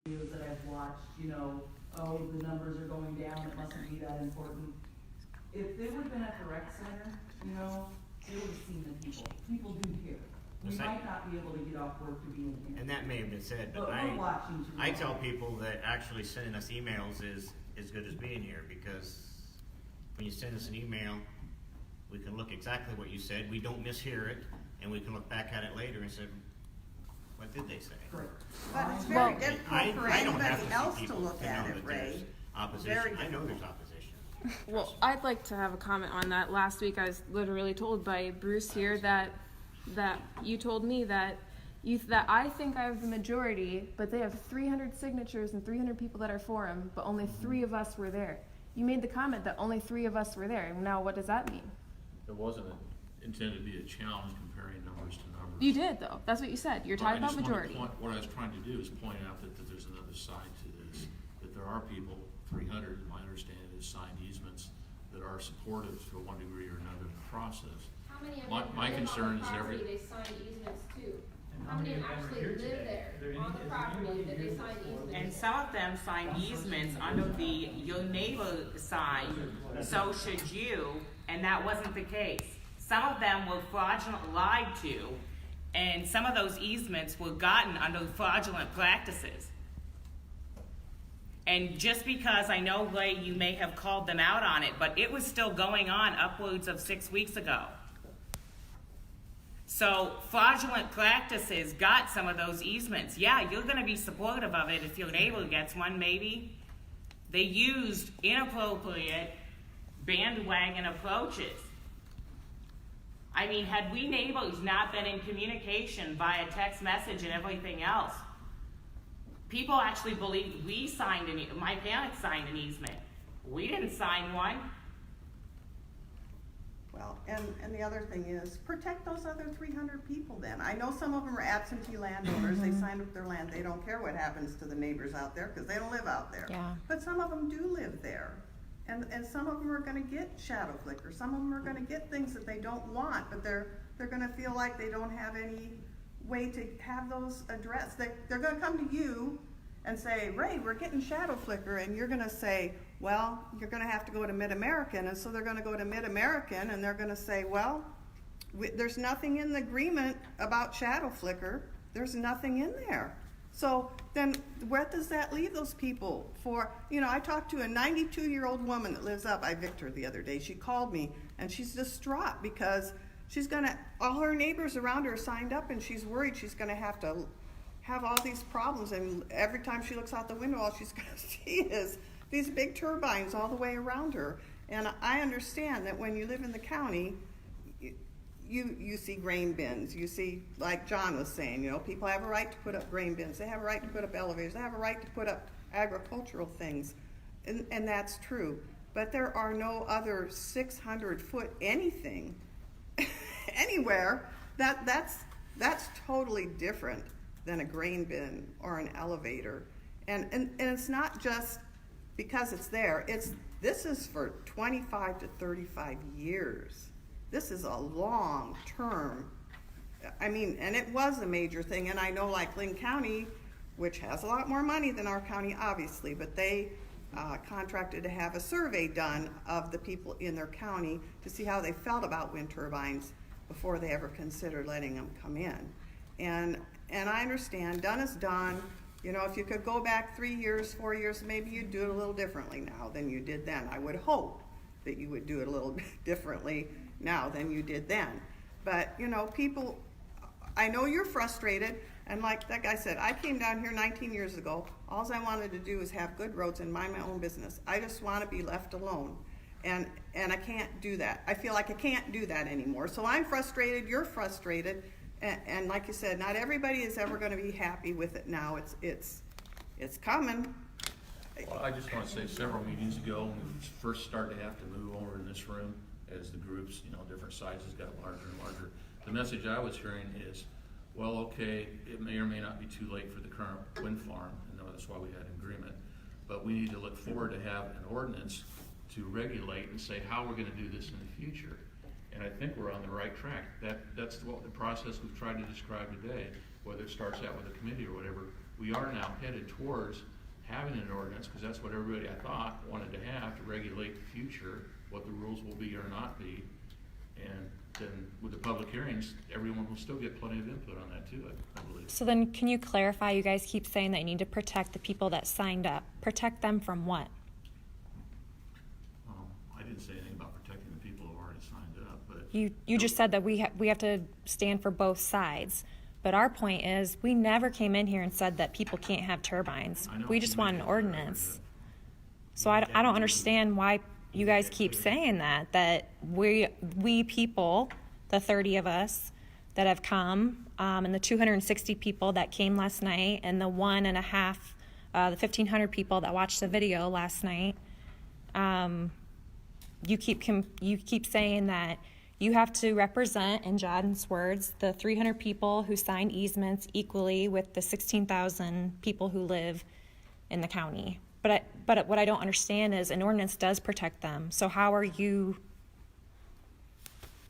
videos that I've watched, you know, oh, the numbers are going down, it mustn't be that important. If they would've been at the rec center, you know, they would've seen the people. People do care. We might not be able to get off work to be in here. And that may have been said, but we're watching too I long. tell people that actually sending us emails is as good as being here, because when you send us an email, we can look exactly what you said, we don't mishear it, and we can look back at it later and say, what did they say? Correct. But it's very I difficult for I don't have anybody to else see to people look to at know it, that Ray. there's opposition. Very I know there's difficult. opposition. Well, I'd like to have a comment on that. Last week, I was literally told by Bruce here that you told me that I think I have the majority, but they have 300 signatures and 300 people that are for him, but only 3 of us were there. You made the comment that only 3 of us were there. Now, what does that mean? It wasn't intended to be a challenge comparing numbers to numbers. You did, though. That's what you said. You're talking about majority. What I was trying to do is point out that there's another side to this, that there are people, 300, in my understanding, is signed easements that are supportive to one degree or another of the process. How many of My them live concern on the is property every- they signed easements to? And How many have ever actually here live today? there on the property that they signed easements? And some of them sign easements under the your neighbor sign, so should you, and that wasn't the case. Some of them were fraudulent lied to, and some of those easements were gotten under fraudulent practices. And just because I know, Ray, you may have called them out on it, but it was still going on upwards of 6 weeks ago. So fraudulent practices got some of those easements. Yeah, you're gonna be supportive of it if your neighbor gets one, maybe. They used inappropriate bandwagon approaches. I mean, had we neighbors not been in communication via text message and everything else, people actually believed we signed my parents signed an easement. We didn't sign one. Well, and the other thing is, protect those other 300 people then. I know some of them are absentee landowners, they signed up their land, they don't care what happens to the neighbors out there, because they don't live out there. Yeah. But some of them do live there. And some of them are gonna get shadow flicker, some of them are gonna get things that they don't want, but they're gonna feel like they don't have any way to have those addressed. They're gonna come to you and say, Ray, we're getting shadow flicker, and you're gonna say, well, you're gonna have to go to Mid-American, and so they're gonna go to Mid-American, and they're gonna say, well, there's nothing in the agreement about shadow flicker, there's nothing in there. So then, where does that leave those people for, you know, I talked to a 92-year-old woman that lives up, I vic'd her the other day, she called me, and she's distraught because all her neighbors around her are signed up, and she's worried she's gonna have to have all these problems, and every time she looks out the window, all she's gonna see is these big turbines all the way around her. And I understand that when you live in the county, you see grain bins, you see, like John was saying, you know, people have a right to put up grain bins, they have a right to put up elevators, they have a right to put up agricultural things, and that's true. But there are no other 600-foot anything anywhere that's totally different than a grain bin or an elevator. And it's not just because it's there, this is for 25 to 35 years. This is a long term. I mean, and it was a major thing, and I know like Lynn County, which has a lot more money than our county obviously, but they contracted to have a survey done of the people in their county to see how they felt about wind turbines before they ever considered letting them come in. And I understand, done is done. You know, if you could go back 3 years, 4 years, maybe you'd do it a little differently now than you did then. I would hope that you would do it a little bit differently now than you did then. But, you know, people, I know you're frustrated, and like that guy said, I came down here 19 years ago. All I wanted to do is have good roads and mind my own business. I just want to be left alone. And I can't do that. I feel like I can't do that anymore. So I'm frustrated, you're frustrated, and like you said, not everybody is ever going to be happy with it now. It's coming. Well, I just want to say several meetings ago, when we first started to have to move over in this room, as the groups, you know, different sizes got larger and larger, the message I was hearing is, well, okay, it may or may not be too late for the current wind farm, and that's why we had an agreement, but we need to look forward to have an ordinance to regulate and say how we're going to do this in the future. And I think we're on the right track. That's what the process we've tried to describe today, whether it starts out with a committee or whatever. we are now headed towards having an ordinance, because that's what everybody I thought wanted to have to regulate the future, what the rules will be or not be. And then with the public hearings, everyone will still get plenty of input on that too, I believe. So then can you clarify, you guys keep saying that you need to protect the people that signed up. Protect them from what? I didn't say anything about protecting the people who already signed up, but. You just said that we have to stand for both sides. But our point is, we never came in here and said that people can't have turbines. I know, We just you want an made that ordinance. So I don't understand why you guys keep saying that we people, the 30 of us that have come, and the 260 people that came last night, and the 1,500 people that watched the video last night, you keep saying that you have to represent, in John's words, the 300 people who signed easements equally with the 16,000 people who live in the county. But what I don't understand is an ordinance does protect them. So how are you?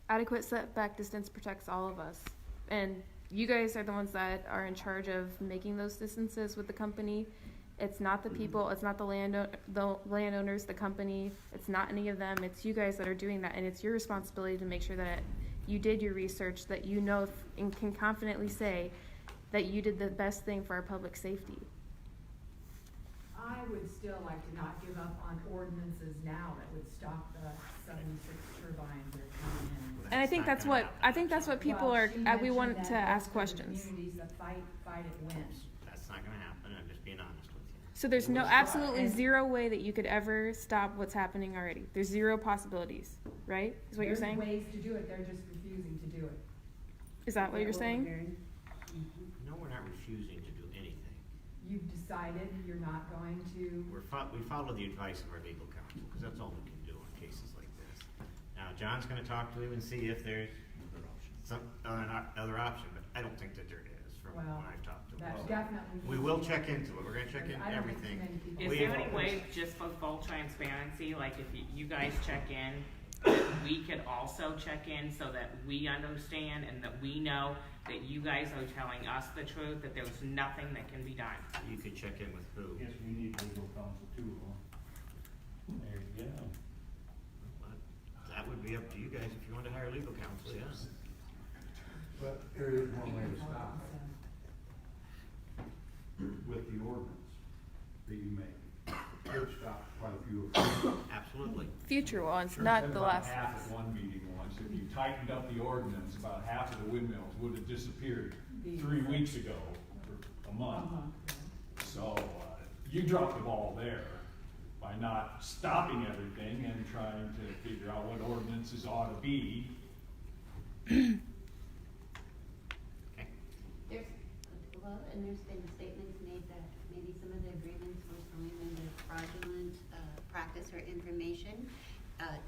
Adequate setback distance protects all of us. And you guys are the ones that are in charge of making those distances with the company. It's not the people, it's not the landowners, the company, it's not any of them, it's you guys that are doing that, and it's your responsibility to make sure that you did your research, that you know and can confidently say that you did the best thing for our public safety. I would still like to not give up on ordinances now that would stop the 76 turbines that are coming in. And I think that's what people Well, are, she we want mentioned to that ask those are the questions. communities that fight it wins. That's not gonna happen, I'm just being honest with you. So there's absolutely zero way that you could ever stop what's happening already. There's zero possibilities, right? Is what you're saying? There's ways to do it, they're just refusing to do it. Is that what you're saying? No, we're not refusing to do anything. You've decided you're not going to. We follow the advice of our legal counsel, because that's all we can do on cases like this. Now, John's gonna talk to him and see if there's some other option, but I don't think that there is from when Well, I've talked to him. That's So definitely. we will check into it, we're gonna check in I don't think too everything. many people- Is We- there any way, just for full transparency, like if you guys check in, that we could also check in so that we understand and that we know that you guys are telling us the truth, that there's nothing that can be done? You could check in with who? Yes, we need legal counsel too, huh? There you go. But that would be up to you guys if you want to hire legal counsel, yeah. But there is one way to stop it. With the ordinance that you make, could stop quite a few of them. Absolutely. Future ones, Sure, not said the about last. half at one meeting once, if you tightened up the ordinance, about half of the windmills would have disappeared 3 weeks ago, or a month. So, you dropped the ball there by not stopping everything and trying to figure out what ordinances ought to be. And there's been statements made that maybe some of the agreements were showing them the fraudulent practice or information.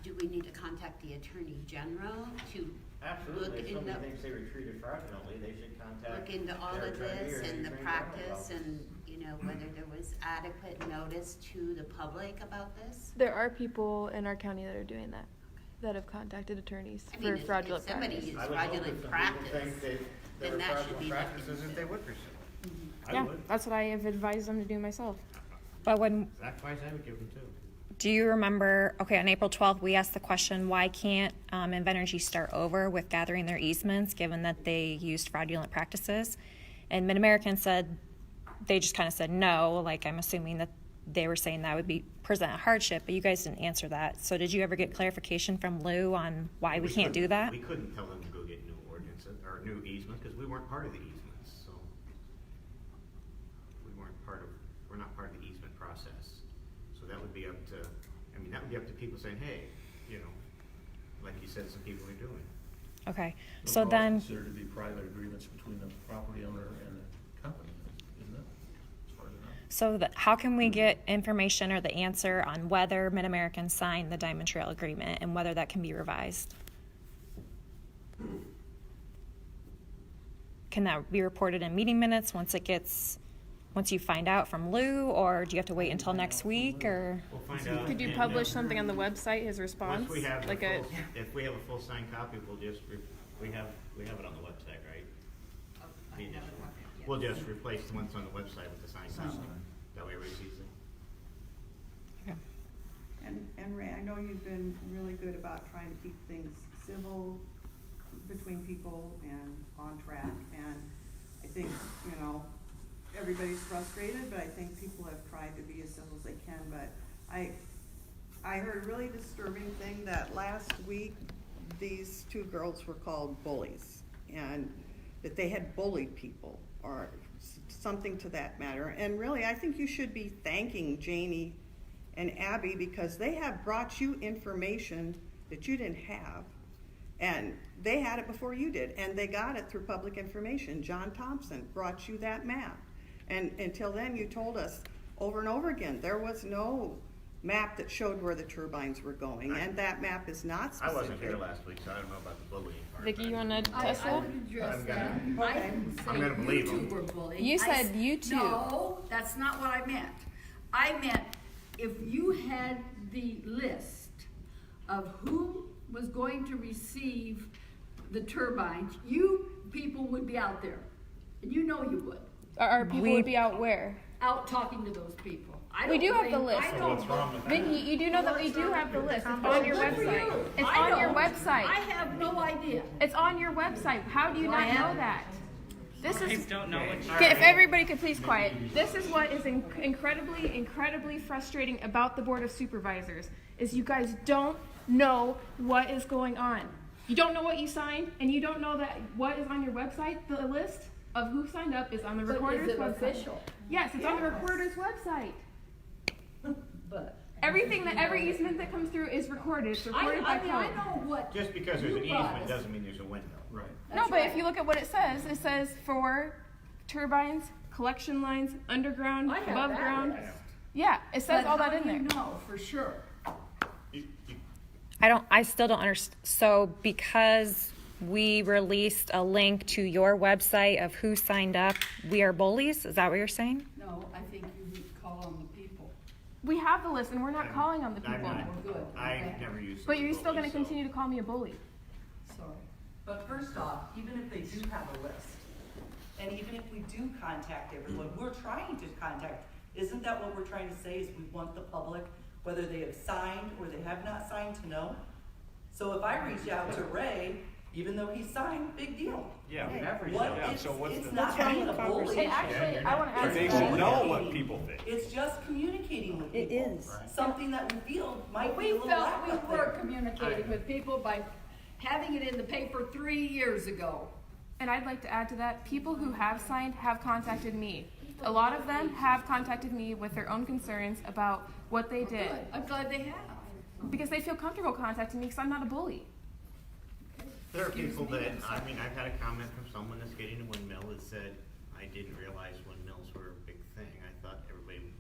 Do we need to contact the Attorney General to Absolutely, look if into, somebody thinks they were treated fraudulently, they should contact. look into all their of attorney this or and the Attorney General's practice office. and, you know, whether there was adequate notice to the public about this? There are people in our county that are doing that have contacted attorneys I mean, for fraudulent if somebody practice. used I would hope fraudulent if some people practice, think that there then were that should fraudulent be looked practices, into. that they would pursue it. I Yeah, would. that's what I have advised them to do myself. But when That advice I would give them too. do you remember? Okay, on April 12th, we asked the question: why can't Invenergy start over with gathering their easements, given that they used fraudulent practices? And Mid-American said they just kind of said no. Like, I'm assuming that they were saying that would be present a hardship, but you guys didn't answer that. So did you ever get clarification from Lou on why we can't do that? We couldn't tell them to go get new ordinances or new easements because we weren't part of the easements, so. We're not part of the easement process. So that would be up to, that would be up to people saying, hey, like you said, some people are doing. Okay, Those so are all then, considered to be private agreements between the property owner and the company, isn't it? As far as I know. how can we get information or the answer on whether Mid-American signed the Diamond Trail Agreement and whether that can be revised? Can that be reported in meeting minutes once you find out from Lou, or do you have to wait until next week, or? We'll find out. Could you and publish then something on the website, his response? Once we have Like if we have a full signed copy, we'll just, we have it on the website, right? The initial. We'll just replace the ones on the website with the sign system. That way everybody sees it. And Ray, I know you've been really good about trying to keep things civil between people and on track, and I think, you know, everybody's frustrated, but I think people have tried to be as civil as they can, but I heard a really disturbing thing that last week, these two girls were called bullies, and that they had bullied people, or something to that matter, and really, I think you should be thanking Jamie and Abby, because they have brought you information that you didn't have, and they had it before you did, and they got it through public information. John Thompson brought you that map, and until then you told us over and over again there was no map that showed where the turbines were going, and that map is not specific. I wasn't here last week, so I don't know about the bullying part. Vicki, you want to I test that? would address I'm that. gonna- I didn't say I'm gonna believe you two them. were bullied. You I said s- you two. No, that's not what I meant. I meant if you had the list of who was going to receive the turbines, you people would be out there. And you know you would. Our people would be out where? Out talking to those people. I We don't do have the blame- list. I So don't what's wrong with that? Vicki, you do know that we do have the list. It's on your Good for website. you. It's I on your don't. website. I have no idea. It's on your website. How do you not I know have- that? This I is. don't know what you're. Okay, if everybody could please quiet. This is what is incredibly frustrating about the Board of Supervisors, is you guys don't know what is going on. You don't know what you signed, and you don't know that what is on your website. The list of who signed up is on the But recorder's is it website. official? Yes, it's on the recorder's website. But Everything that every easement that comes through is recorded. It's recorded by I mean, I code. know what. Just because there's you an brought easement us. doesn't mean there's a windmill. Right. No, That's but right. if you look at what it says for turbines, collection lines, underground, I have above that ground. list. Yeah, it says But all how that in do you there. know for sure? I still don't understand. So because we released a link to your website of who signed up, we are bullies? Is that what you're saying? No, I think you need to call on the people. We have the list, and we're not calling on the I'm people. not, We're good. I never used. the But word you're still bully, going to so- continue to call me a bully. Sorry. But first off, even if they do have a list, and even if we do contact everyone, we're trying to contact, isn't that what we're trying to say, is we want the public, whether they have signed or they have not signed, to know? So if I reach out to Ray, even though he signed, big deal. Yeah, we have What, reached out. it's, So what's it's the? not being a bully, And actually, I want to But ask they you. should know what people think. it's just communicating with people. It is. Something that we feel might be a We little felt lack we up were there. communicating with people by having it in the paper 3 years ago. And I'd like to add to that, people who have signed have contacted me. A lot of them have contacted me with their own concerns about what they did. Good. I'm glad they have. Because they feel comfortable contacting me because I'm not a bully. There are Excuse people me, that, I'm I sorry. mean, I've had a comment from someone that's getting a windmill that said, I didn't realize windmills were a big thing. I thought everybody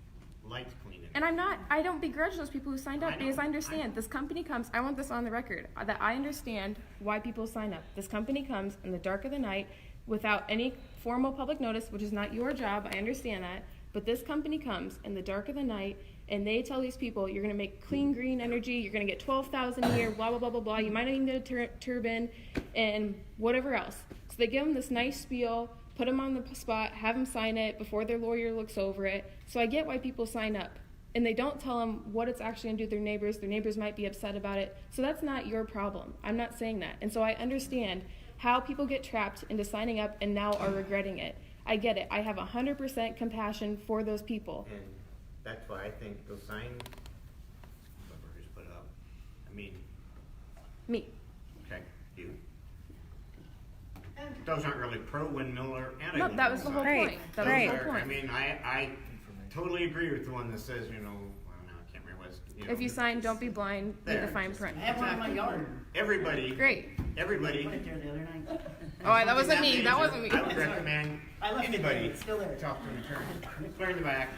liked cleaning. And I don't begrudge those people who signed I up because know, I I understand know. this company comes, I want this on the record, that I understand why people sign up. This company comes in the dark of the night without any formal public notice, which is not your job, I understand that. But this company comes in the dark of the night and they tell these people, you're gonna make clean green energy, you're gonna get 12,000 a year, blah, blah, blah, blah, blah. You might not even get a turbine and whatever else. So they give them this nice spiel, put them on the spot, have them sign it before their lawyer looks over it. So I get why people sign up. And they don't tell them what it's actually gonna do to their neighbors. Their neighbors might be upset about it. So that's not your problem. I'm not saying that. And so I understand how people get trapped into signing up and now are regretting it. I get it. I have 100% compassion for those people. And that's why I think those signs, whoever who's put up, I mean, Me. okay, you. Those aren't really pro windmill or anti No, windmill. that was the whole Right, point. That right. was the whole I point. mean, I totally agree with the one that says, you know, well, no, I can't remember what it's, you know. If you sign, don't be blind, read the There. fine print. I have one in my yard. Everybody, Great. everybody. Put it there the other night. Oh, that wasn't me. That wasn't me. I would recommend I left it anybody there. It's still there. talk to an attorney. Clear in the back.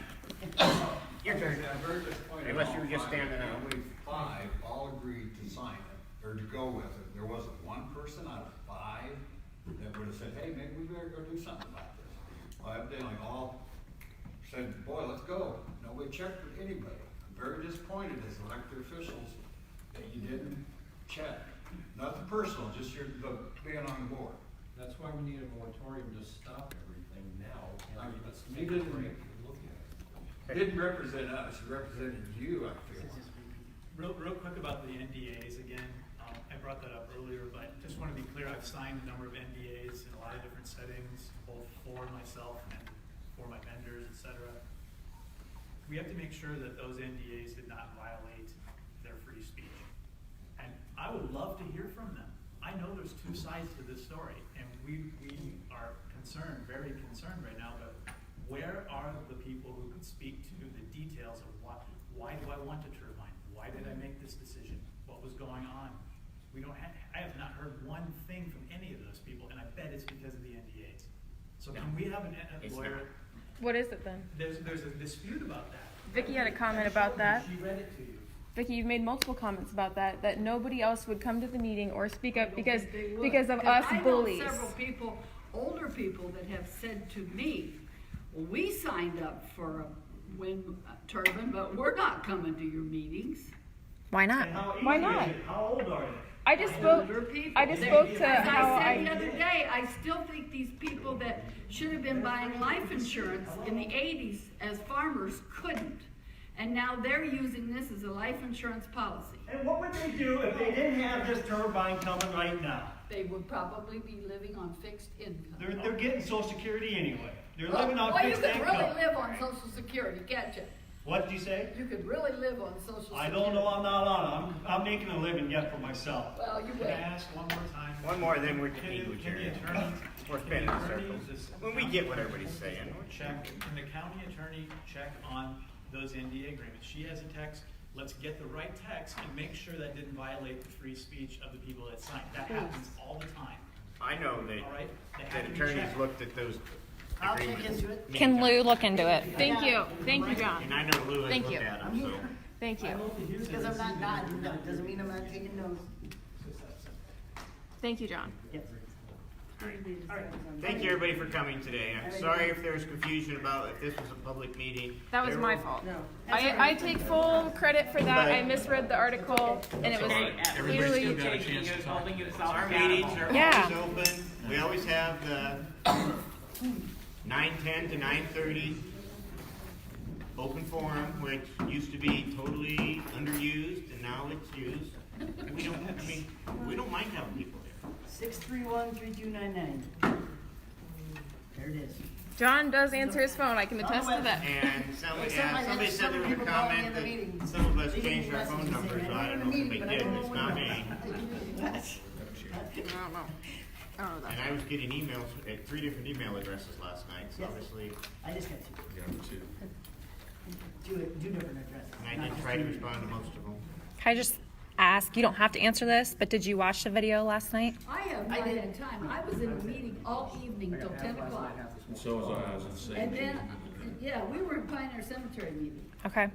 Your turn. I'm very disappointed. Unless you were just standing out. Only 5 all agreed to sign it, or to go with it. There wasn't one person out of 5 that would have said, hey, maybe we better go do something about this. Well, evidently all said, boy, let's go. Nobody checked with anybody. I'm very disappointed as elected officials that you didn't check. Nothing personal, just your, being on the board. That's why we need a moratorium to stop everything and now. I mean, let's he take a didn't- break and look at it. Didn't represent us, he represented you, I feel. Real quick about the NDAs again, I brought that up earlier, but just want to be clear, I've signed a number of NDAs in a lot of different settings, both for myself and for my vendors, et cetera. We have to make sure that those NDAs did not violate their free speech. And I would love to hear from them. I know there's two sides to this story, and we are concerned, very concerned right now, but where are the people who could speak to the details of why do I want a turbine? Why did I make this decision? What was going on? I have not heard one thing from any of those people, and I bet it's because of the NDAs. So can we have a lawyer? What is it then? There's a dispute about that. Vicky had a comment about that. She read it to you. Vicky, you've made multiple comments about that nobody else would come to the meeting or speak up because They would. because of Because us I know bullies. several people, older people, that have said to me, well, we signed up for a wind turbine, but we're not coming to your meetings. Why not? Why not? How old are they? I just spoke. Older people. I just spoke to As how I said the I. other day, I still think these people that should have been buying life insurance in the 80s as farmers couldn't. And now they're using this as a life insurance policy. And what would they do if they didn't have this turbine coming right now? They would probably be living on fixed income. They're getting Social Security anyway. They're living on Well, you fixed could income. really live on Social Security, can't you? What did you say? You could really live on Social Security. I don't know, I'm not on it. I'm making a living yet for myself. Well, you Can will. I ask one more time? One more, then we're Can getting the attorneys, We're can spinning the in circles. attorneys, When we get what everybody's saying. check, can the county attorney check on those NDA agreements? She has a text, let's get the right text and make sure that didn't violate the free speech of the people that signed. That happens all the time. I know that, All right? They have that to be attorneys checked. looked at those I'll check agreements. into it. many Can times. Lou look into it? Thank you, John. And I know Lou has Thank looked you. at them, so. Thank you, Just because I'm not nodding, no, doesn't mean I'm not taking notes. thank you, John. Yep. Thank you, everybody, for coming today. I'm sorry if there was confusion about if this was a public meeting. That was There my were- fault. No. I take full credit for that. I misread the article, and it was Everybody's still clearly. got a chance to talk. Our meetings are Yeah. always open. We always have the 9:10 to 9:30 open forum, which used to be totally underused, and now it's used. We don't mind having people there. 631-3299. There it is. John does answer his phone. I can attest to that. And somebody Except said there was a people calling comment in the that meeting. some of us They give me changed our phone messages numbers, saying, so I don't know if they but I did, don't know it's when not they- me. I don't know. I don't know that. And I was getting emails at 3 different email addresses last night, so Yes. obviously, I just got two. Two different addresses. and I not did just try to two. respond to most of them. Can I just ask, you don't have to answer this, but did you watch the video last night? I have not had time. I was in a meeting all evening till 10 o'clock. So was I was in the same And then, meeting. yeah, we were in Pioneer Cemetery meeting. Okay.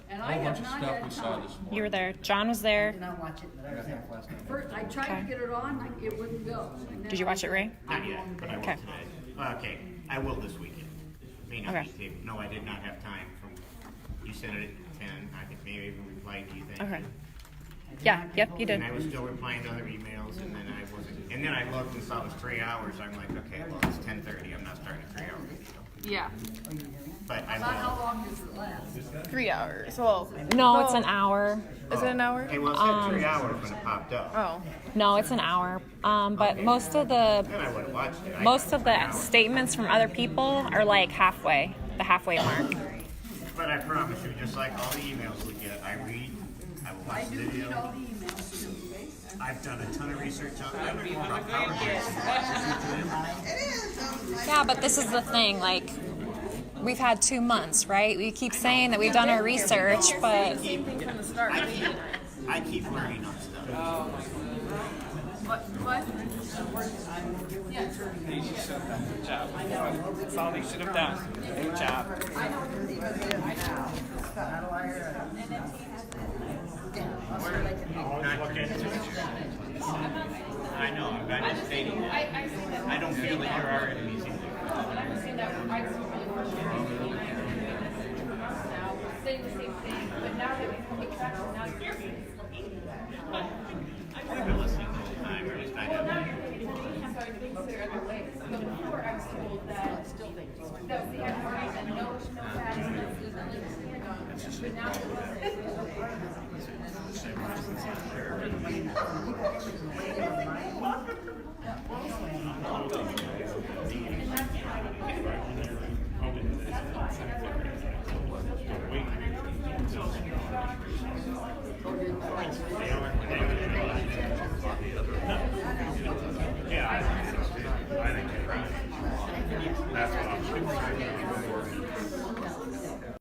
And A I whole bunch have of not stuff had we saw time. this morning. You were there. John was I there. did not watch it, but I was there. First, I tried Okay. to get it on, like, it wouldn't go. And then Did you watch it, Ray? Not yet, but I will Okay. today. Okay, I will this weekend. May not Okay. be taped. No, I did not have time from, you sent it at 10, I think maybe even replied to you, thank Okay. you. Yeah, yep, you did. And I was still replying to other emails, and then I wasn't, and then I looked and saw it was 3 hours, I'm like, okay, well, it's 10:30, I'm not starting a 3-hour video. Yeah, But I About how will. long does it last? 3 hours. Well, No, it's an hour. Is it an hour? Hey, well, it said 3 hours when it popped up. Oh, No, it's an hour. But most of the Then I would've watched it. I most got of 3 the hours. statements from other people are like halfway, the halfway mark. But I promise you, just like all the emails we get, I read, I will I watch the do read video. all the emails too. I've done a ton of research on it. I learned more about power grids than watching YouTube. Yeah, but this is the thing, like, we've had 2 months, right? We keep saying that we've done our research, but same thing from the start. I keep learning on stuff. What? Good job. That's all they should have done. Good job. I know, I'm just stating that. I don't feel that you're our enemies either. And I understand that I was really frustrated now, saying the same thing, but now that we've come traction, now you're being I've been listening the whole time, or at least I well, now have. you're getting me, so I think there are other ways. But before I was told that That we have already said no bad stuff is illegal. But now Same reasons.